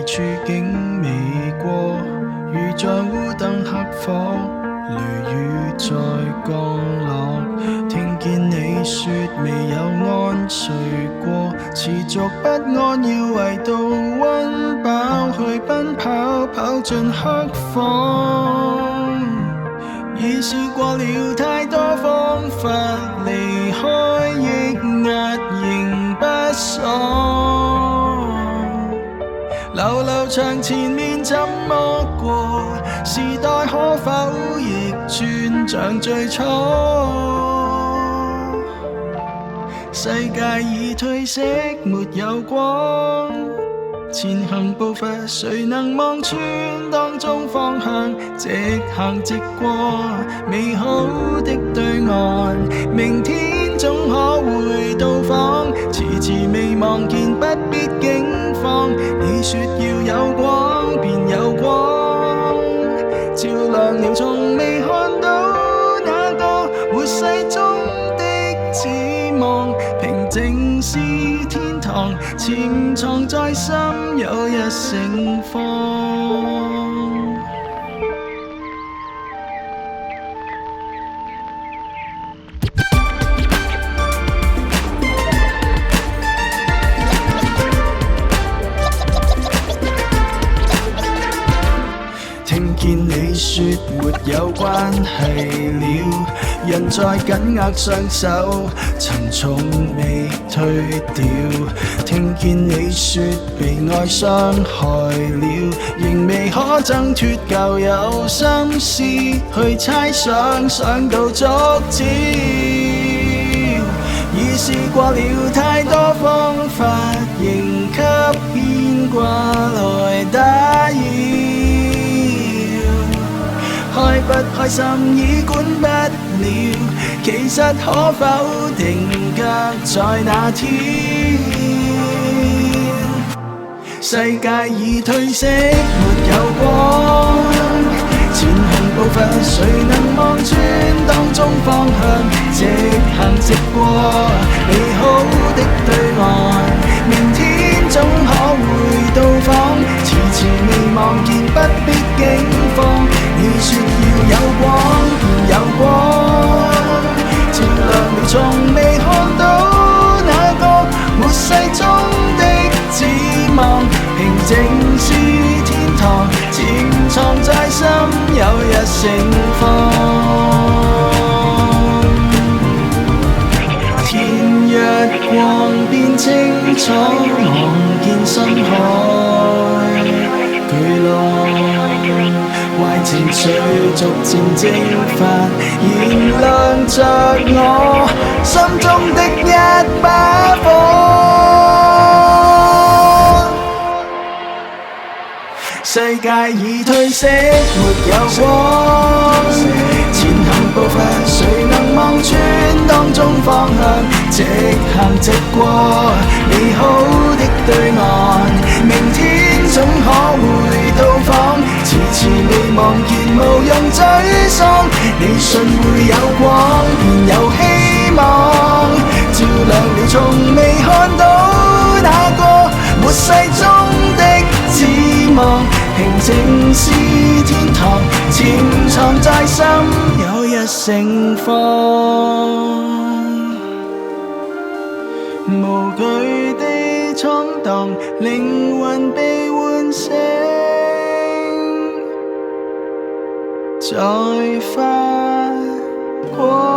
處境未過，如在烏燈黑火，雷雨在降落。聽見你說未有安睡過，持續不安要為度溫飽去奔跑，跑進黑房。已試過了太多方法離開抑壓，仍不爽。流流長前面怎麼過？時代可否逆轉像最初？世界已褪色，沒有光。前行步伐，誰能望穿當中方向？直行直過美好的對岸，明天總可會到訪。遲遲未望見，不必驚慌。你說要有光，便有光，照亮了從未看到那個活世中的指望。平靜是天堂，潛藏在心有日盛放。聽見你說沒有關係了，人在緊握雙手，沉重未退掉。聽見你說被愛傷害了，仍未可掙脫舊有心思去猜想，想到觸礁。已試過了太多方法，仍給牽掛來打擾。開不開心已管不了，其實可否定格在那天？世界已褪色，沒有光。前行步伐，誰能望穿當中方向？直行直過美好的對岸，明天總可會到訪。遲遲未望見，不必驚慌。你說要有光，便有光，照亮了從未看到那個末世中的指望。平靜是天堂，潛藏在心有日盛放。天一光變清楚，望見深海巨浪。壞情緒逐漸蒸發，燃亮着我心中的一把火。世界已褪色，沒有光。前行步伐，誰能望穿當中方向？直行直過美好的對岸，明天總可會到訪。遲遲未望見，無用沮喪。你信會有光，便有希望，照亮了從未看到那個末世中的指望。平靜是天堂，潛藏在心有日盛放。無懼地闖蕩，靈魂被喚醒，再發光。